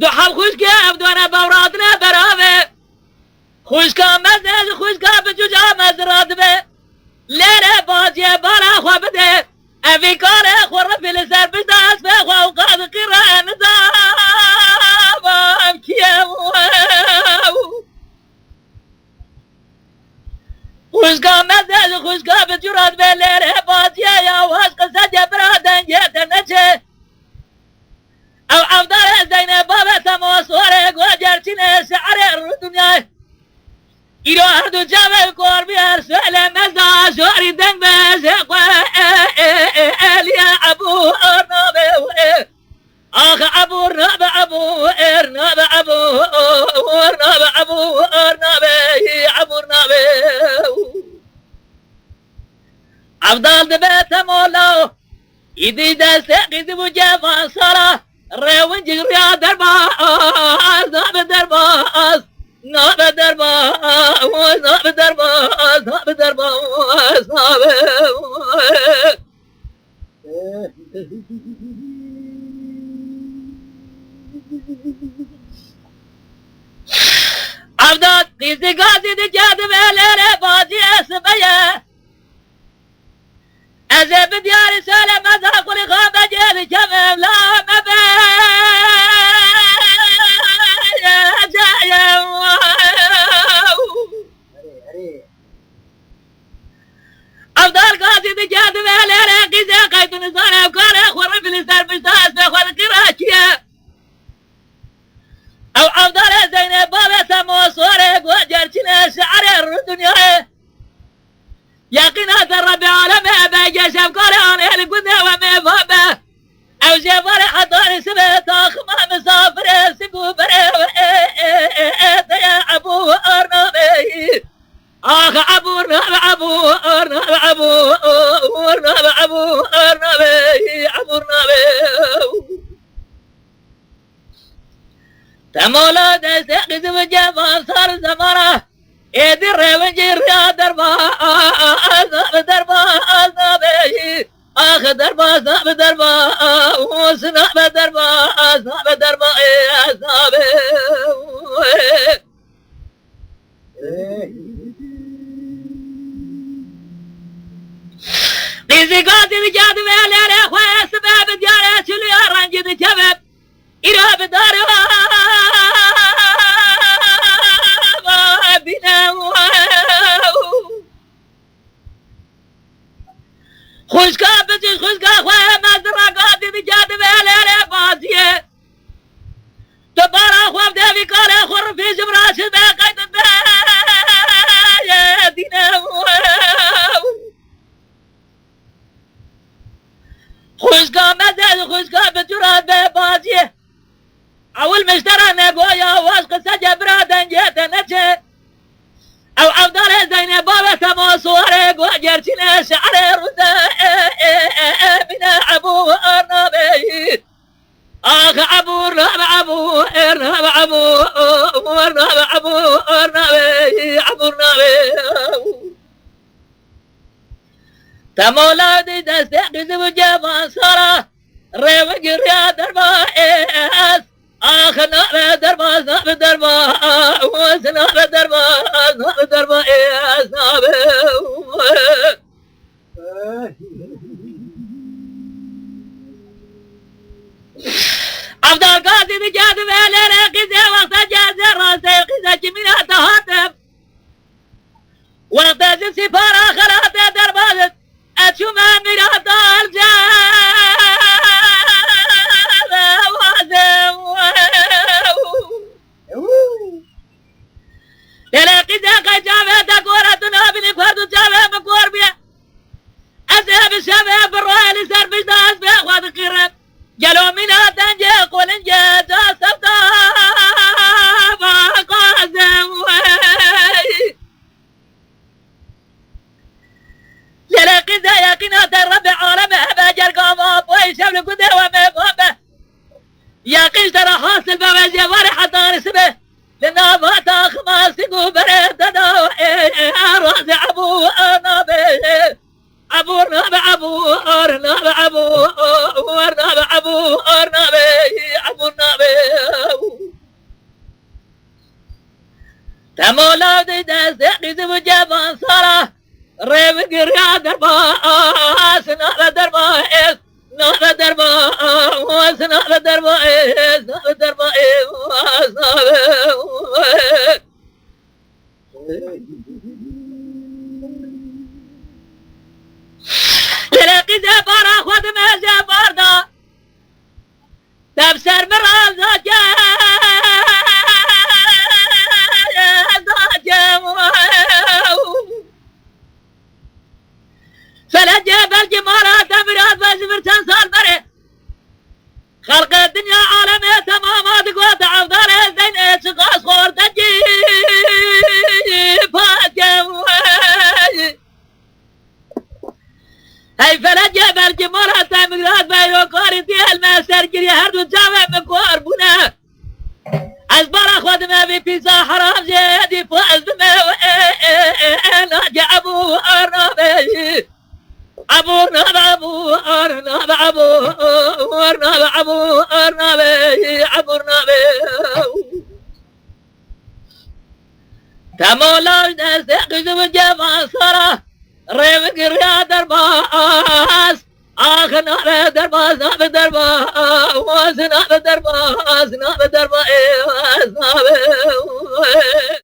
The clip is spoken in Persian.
دو حب خوشگه افدوانه باوراتنه براوه خوشگه مزد خوشگه بجوجه مزرات به لیره بازیه بارا خواه بده اوی کاره خور فیل سر بشته از به خواه و قاد قیره نظام کیه خوشگاه مزد خوشگاه بجورات به لیره بازیه یا واش قصد برادن یه نچه او افضل زين بابا تموسوره گوجر چینه شعر رو دنیا ایرو هر دو جمع کور بیار سوال مزدا شوری دنگ بشه الیا ابو ارنابه آخ ابو ارنابه ابو ارنابه ابو ارنابه ابو ارنابه ابو ارنابه افضل دبت مولا ایدی دست قیدی بجفان سارا روان جگریا درباز ناب درباز ناب درباز ناب درباز ناب درباز ناب افداد قیزی گازی دی جاد ویلر بازی اسبیه از بدیار سالم از آقل خواب جل کمم لا افضل قاصد جاد ویلر قیزه قید نزان افکار خور فلسطر بشتاز به خود قراچیه او افضل زین بابا سموسوره گوجر چینه شعر رو دنیاه یقینات رب عالمه بگش افکار آن اهل گنده و مفابه او جوار حضار سبه تاخمه مسافره سبو بره و یا ابو ارنابه آخ ابو ارنابه ابو ارنابه ابو ارنابه ابو ارنابه ابو ارنابه تمولا دست قز و جوان صار زمانه ایدی روانجی ریا درباز درباز نابه آخ درباز ناب درباز ناب درباز ناب درباز نابه قیزی قاتی دی جاد ویلر خواه سبب دیاره چلی آرنجی دی چبب ایرا بداره خوشگاه بچش خوشگاه خواه مزدرا قاتی دی جاد ویلر بازیه دوباره خواب دوی کاره خور پیشم راشد به قید به دینه خوشگاه مزد خوشگاه بجورات به بازیه اول مشترا نگویا واش قصه جبرادن جیت نچه او افضل زین بابا تماسوره گوجر چینه شعر روزه من ابو ارنابه آخ ابو ارنابه ابو ارنابه ابو ارنابه ابو ارنابه ابو ارنابه تمولا دی دست قیزی و جوان سارا ریو گریا درباز آخ ناب درباز ناب درباز ناب درباز ناب درباز ناب افضل قاضي دی جاد ویلر قیزه وقت جازه راسه قیزه جمینه تهاتم وقت از سپارا خلات درباز اشوم میرات الجاه تلاقي ذاك جامع تقورة تنابني فرد جامع مقور بيه أذهب الشامع بالرأي لسر بجداس بيه واد قرب جلو من هاتنجي قولنجي جاسبتا فاقازم تلاقي ذا يقينات الرب عالمه بجر قاما بوي شبل قده ومفابه يقين ترى حاصل بوجه ورحة طارسبه لنا فاتا خماسي قبره تداو راز ابو ارنابه ابو ارنابه ابو ارنابه ابو ارنابه ابو ارنابه ابو ارنابه و جوان سارا ریو گریا درباس نال درباس نال درباس نال درباس نال درباس لرقی زبارا خود من زباردا تبسر مرال فلجة بالجمارات أمرات وزبرتان صار بره خلق الدنيا عالمية تمامات قوات عفضار الدين اتشقاص خور تجي فاتجم هاي فلجة بالجمارات أمرات ويوكاري دي المسار كري هردو جامع مكوار بنا أزبار أخوات ما في بيزا حرام زيدي فاز بما ناجي أبو أرنابي أبو أرناب أبو أرناب أبو أرناب أبو أرناب أبو أرناب تمولاش نستقيز بالجمال صرا ريم قريا درباس آخر نار درباس ناب درباس ناب درباس ناب درباس ناب